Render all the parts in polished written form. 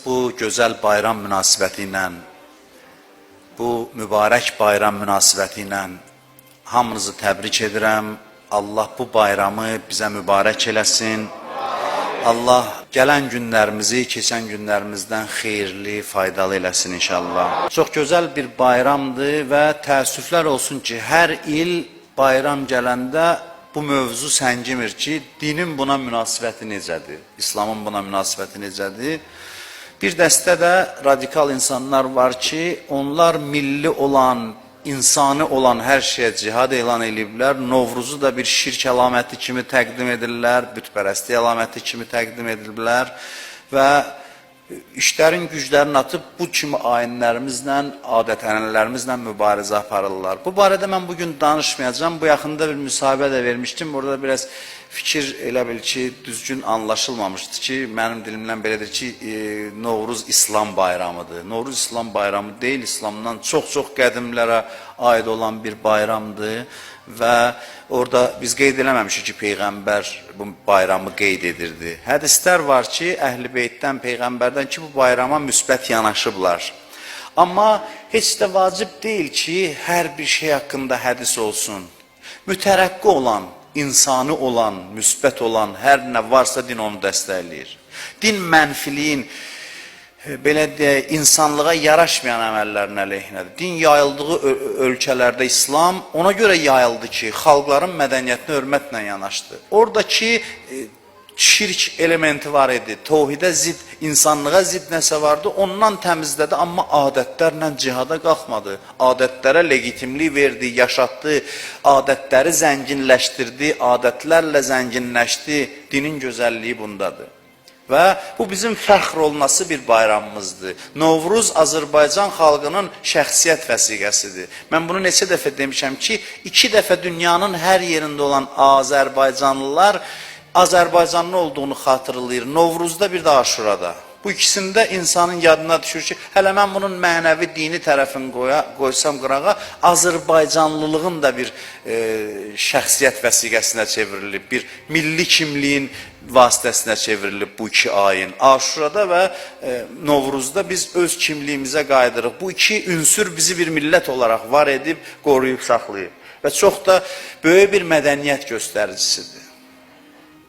bu gözəl bayram münasibəti ilə, bu mübarək bayram münasibəti ilə hamınızı təbrik edirəm. Allah bu bayramı bizə mübarək eləsin. Allah gələn günlərimizi, keçən günlərimizdən xeyirli, faydalı eləsin inşallah. Çox gözəl bir bayramdır və təəssüflər olsun ki, hər il bayram gələndə bu mövzu səngimir ki, dinin buna münasibəti necədir, İslamın buna münasibəti necədir. Bir dəstə də radikal insanlar var ki, onlar milli olan, insani olan hər şeyə cihad elan ediblər. Novruzu da bir şirk əlaməti kimi təqdim edirlər, bütpərəstlik əlaməti kimi təqdim ediblər və işlərin güclərini atıb bu kimi ayinlərimizlə, adət-ənənələrimizlə mübarizə aparırlar. Bu barədə mən bugün danışmayacağım. Bu yaxında bir müsahibə də vermişdim. Burada biraz fikir elə bil ki, düzgün anlaşılmamışdı ki, mənim dilimdən belədir ki, Novruz İslam bayramıdır. Novruz İslam bayramı deyil, İslamdan çox-çox qədimlərə aid olan bir bayramdır və orada biz qeyd eləməmişik ki, Peyğəmbər bu bayramı qeyd edirdi. Hədislər var ki, Əhl-i Beytdən, Peyğəmbərdən ki, bu bayrama müsbət yanaşıblar. Amma heç də vacib deyil ki, hər bir şey haqqında hədis olsun. Mütərəqqi olan, insani olan, müsbət olan hər nə varsa din onu dəstəkləyir. Din mənfiliyin, belə deyək, insanlığa yaraşmayan əməllərin əleyhinədir. Din yayıldığı ölkələrdə İslam ona görə yayıldı ki, xalqların mədəniyyətinə hörmətlə yanaşdı. Oradakı şirk elementi var idi, tohidə zid, insanlığa zid nəsə vardı, ondan təmizlədi, amma adətlərlə cihada qalxmadı. Adətlərə legitimlik verdi, yaşatdı, adətləri zənginləşdirdi, adətlərlə zənginləşdi, dinin gözəlliyi bundadır. Və bu bizim fəxr olması bir bayramımızdır. Novruz Azərbaycan xalqının şəxsiyyət vəsiqəsidir. Mən bunu neçə dəfə demişəm ki, 2 dəfə dünyanın hər yerində olan Azərbaycanlılar Azərbaycanlı olduğunu xatırlayır. Novruzda bir də Aşurada. Bu ikisində insanın yadına düşür ki, hələ mən bunun mənəvi dini tərəfini qoysam qırağa, Azərbaycanlılığın da bir şəxsiyyət vəsiqəsinə çevrilib, bir milli kimliyin vasitəsinə çevrilib bu 2 ayin. Aşurada və Novruzda biz öz kimliyimizə qayıdırıq. Bu 2 ünsür bizi bir millət olaraq var edib, qoruyub, saxlayıb. Və çox da böyük bir mədəniyyət göstəricisidir.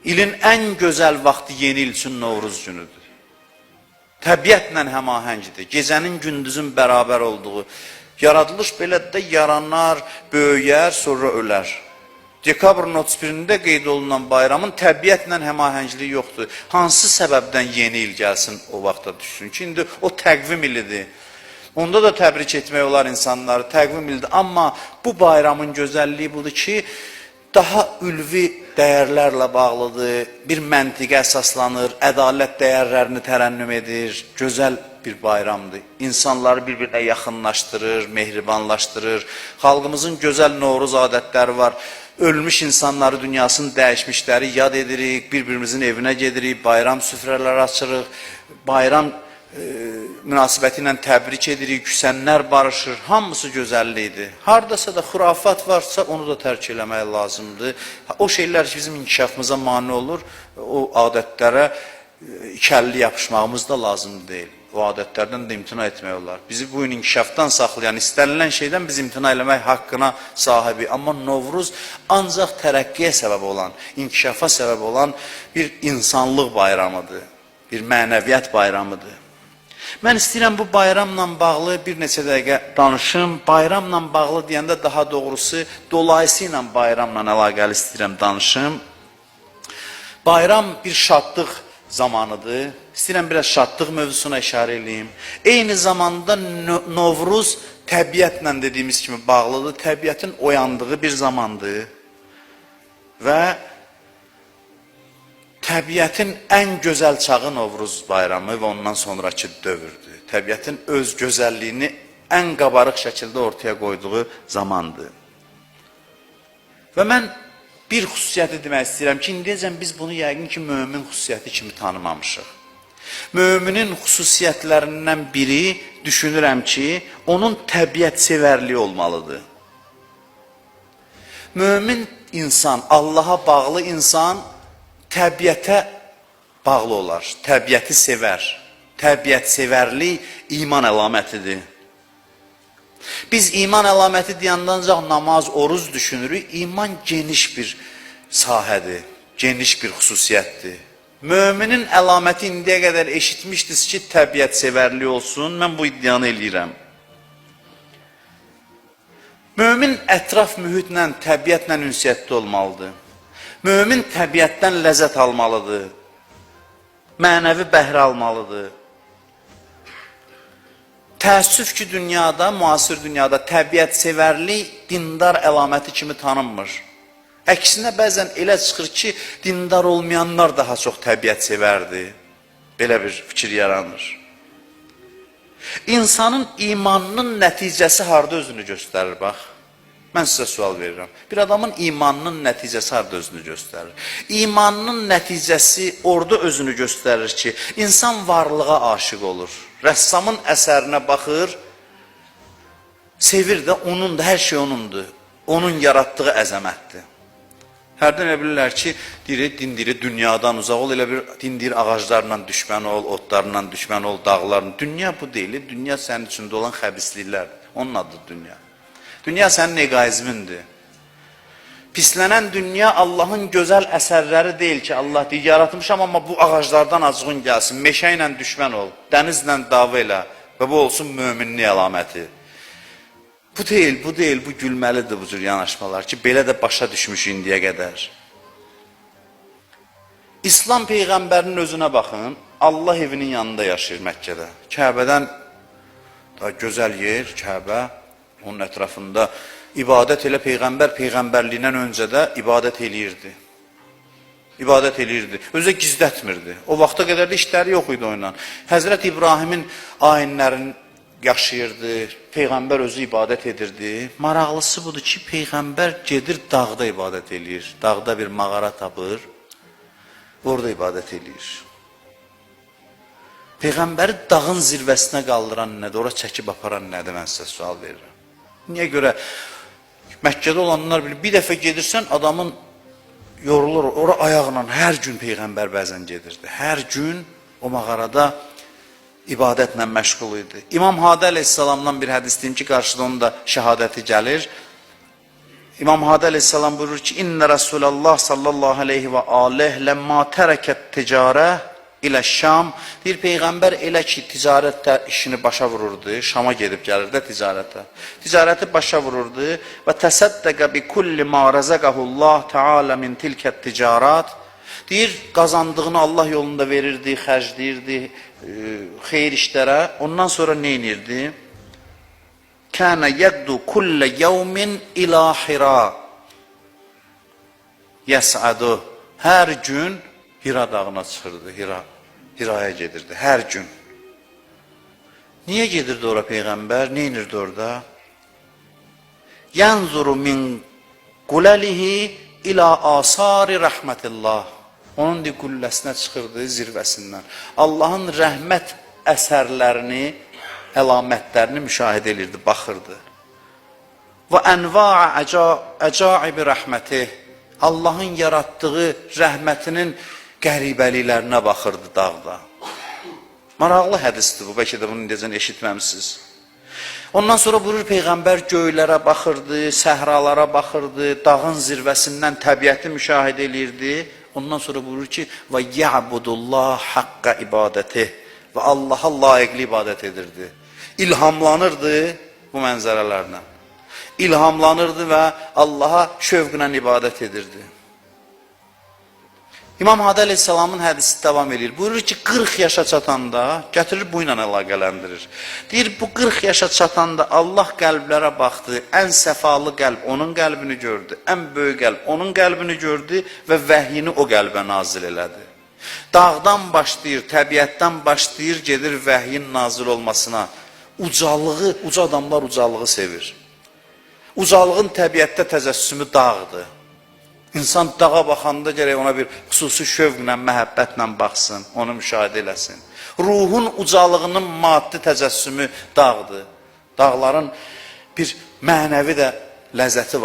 İlin ən gözəl vaxtı yeni il üçün Novruz günüdür. Təbiətlə həmahəngdir. Gecənin gündüzün bərabər olduğu. Yaradılış belədə yaranar, böyüyər, sonra ölər. Dekabrın 31-də qeyd olunan bayramın təbiətlə həmahəngiliyi yoxdur. Hansı səbəbdən yeni il gəlsin o vaxta düşsün ki, indi o təqvim ilidir. Onda da təbrik etmək olar insanları, təqvim ilidir. Amma bu bayramın gözəlliyi budur ki, daha ülvi dəyərlərlə bağlıdır, bir məntiqə əsaslanır, ədalət dəyərlərini tərənnüm edir, gözəl bir bayramdır. İnsanları bir-birinə yaxınlaşdırır, mehribanlaşdırır. Xalqımızın gözəl Novruz adətləri var. Ölmüş insanları, dünyasını dəyişmişləri yad edirik, bir-birimizin evinə gedirik, bayram süfrələri açırıq, bayram münasibəti ilə təbrik edirik, küsənlər barışır, hamısı gözəllikdir. Haradasa da xurafat varsa onu da tərk eləmək lazımdır. O şeylər ki, bizim inkişafımıza mane olur, o adətlərə ikəlli yapışmağımız da lazım deyil. O adətlərdən də imtina etmək olar. Bizi bu gün inkişafdan saxlayan, istənilən şeydən biz imtina eləmək haqqına sahibi. Amma Novruz ancaq tərəqqiyə səbəb olan, inkişafa səbəb olan bir insanlıq bayramıdır, bir mənəviyyat bayramıdır. Mən istəyirəm bu bayramla bağlı bir neçə dəqiqə danışım. Bayramla bağlı deyəndə daha doğrusu dolayısıyla bayramla əlaqəli istəyirəm danışım. Bayram bir şadlıq zamanıdır. İstəyirəm biraz şadlıq mövzusuna işarə edeyim. Eyni zamanda Novruz təbiətlə dediyimiz kimi bağlıdır. Təbiətin oyandığı bir zamandır. Və təbiətin ən gözəl çağı Novruz bayramı və ondan sonraki dövrdür. Təbiətin öz gözəlliyini ən qabarıq şəkildə ortaya qoyduğu zamandır. Və mən bir xüsusiyyəti demək istəyirəm ki, indiyəcən biz bunu yəqin ki, mömin xüsusiyyəti kimi tanımamışıq. Möminin xüsusiyyətlərindən biri, düşünürəm ki, onun təbiət sevərliyi olmalıdır. Mömin insan, Allaha bağlı insan, təbiətə bağlı olar, təbiəti sevər. Təbiətsevərlik iman əlamətidir. Biz iman əlaməti deyəndə ancaq namaz, oruz düşünürük. İman geniş bir sahədir, geniş bir xüsusiyyətdir. Müminin əlaməti indiyə qədər eşitmişdiniz ki, təbiətsevərlik olsun. Mən bu iddianı eləyirəm. Mömin ətraf mühitlə, təbiətlə ünsiyyətdə olmalıdır. Mömin təbiətdən ləzzət almalıdır. Mənəvi bəhrə almalıdır. Təəssüf ki, dünyada, müasir dünyada təbiətsevərlik dindar əlaməti kimi tanınmır. Əksinə bəzən elə çıxır ki, dindar olmayanlar daha çox təbiətsevərdir. Belə bir fikir yaranır. İnsanın imanının nəticəsi harada özünü göstərir, bax. Mən sizə sual verirəm. Bir adamın imanının nəticəsi harada özünü göstərir? İmanının nəticəsi orada özünü göstərir ki, insan varlığa aşiq olur. Rəssamın əsərinə baxır, sevir də onundur, hər şey onundur. Onun yaratdığı əzəmətdir. Hərdən elə bilirlər ki, din dili dünyadan uzaq ol, elə bir din dili ağaclarla düşmən ol, otlarla düşmən ol, dağlarla. Dünya bu deyil, dünya sənin içində olan xəbisliklərdir. Onun adı dünya. Dünya sənin egoizmindir. Pislənən dünya Allahın gözəl əsərləri deyil ki, Allah deyir, yaratmışam, amma bu ağaclardan acığın gəlsin, meşə ilə düşmən ol, dənizlə dava elə və bu olsun möminlik əlaməti. Bu deyil, bu gülməlidir bu cür yanaşmalar ki, belə də başa düşmüş indiyə qədər. İslam Peyğəmbərinin özünə baxın, Allah evinin yanında yaşayır Məkkədə. Kəbədən daha gözəl yer, Kəbə, onun ətrafında ibadət elə Peyğəmbər Peyğəmbərliyindən öncə də ibadət eləyirdi. İbadət eləyirdi, özə gizlətmirdi. O vaxta qədər də işləri yox idi onunla. Həzrət İbrahimin ayinlərini yaşayırdı, Peyğəmbər özü ibadət edirdi. Maraqlısı budur ki, Peyğəmbər gedir dağda ibadət eləyir. Dağda bir mağara tapır, orada ibadət eləyir. Peyğəmbəri dağın zirvəsinə qaldıran nədir, ora çəkib aparan nədir, mən sizə sual verirəm. Niyə görə? Məkkədə olanlar bilir, bir dəfə gedirsən, adamın yorulur, ora ayaqla hər gün Peyğəmbər bəzən gedirdi. Hər gün o mağarada ibadətlə məşğul idi. İmam Hadi əleyhissalamdan bir hədis deyim ki, qarşıda onun da şəhadəti gəlir. İmam Hadi əleyhissalam buyurur ki, İnnə Rasulallah sallallahu aleyhi və aleyh ləmmə tərəkət ticarə ilə Şam. Deyir, Peyğəmbər elə ki, ticarətdə işini başa vururdu, Şama gedib gəlirdi ticarətə. Ticarəti başa vururdu və təsəddəqə bi kulli ma rəzəqəhullah Teala min tilkət ticarat. Deyir, qazandığını Allah yolunda verirdi, xərcləyirdi, xeyir işlərə. Ondan sonra nə inirdi? Kənə yəqdu kullə yevmin ilə Hira. Yəsədu. Hər gün Hira dağına çıxırdı, Hiraya gedirdi, hər gün. Niyə gedirdi ora Peyğəmbər? Nə inirdi orada? Yənzuru min quləlihi ilə asari rəhmətillah. Onun qülləsinə çıxırdı, zirvəsindən. Allahın rəhmət əsərlərini, əlamətlərini müşahidə edirdi, baxırdı. Və ənva'a əcaibi rəhməti. Allahın yaratdığı rəhmətinin qəribəliklərinə baxırdı dağda. Maraqlı hədisdir bu, bəlkə də bunu necə eşitməmişsiniz. Ondan sonra buyurur Peyğəmbər göylərə baxırdı, səhralara baxırdı, dağın zirvəsindən təbiəti müşahidə edirdi. Ondan sonra buyurur ki, və ya'budullah haqqa ibadəti və Allaha layiqli ibadət edirdi. İlhamlanırdı bu mənzərələrlə. İlhamlanırdı və Allaha şövqlə ibadət edirdi. İmam Hadi əleyhissalamın hədisi davam edir. Buyurur ki, 40 yaşa çatanda, gətirir bu ilə əlaqələndirir. Deyir, bu 40 yaşa çatanda Allah qəlblərə baxdı, ən səfalı qəlb onun qəlbini gördü, ən böyük qəlb onun qəlbini gördü və vəhyini o qəlbə nazil elədi. Dağdan başlayır, təbiətdən başlayır, gedir vəhyin nazil olmasına. Ucalığı, uca adamlar ucalığı sevir. Ucalığın təbiətdə təcəssümü dağdır. İnsan dağa baxanda gərək ona bir xüsusi şövqlə, məhəbbətlə baxsın, onu müşahidə eləsin. Ruhun ucalığının maddi təcəssümü dağdır. Dağların bir mənəvi də ləzzəti var.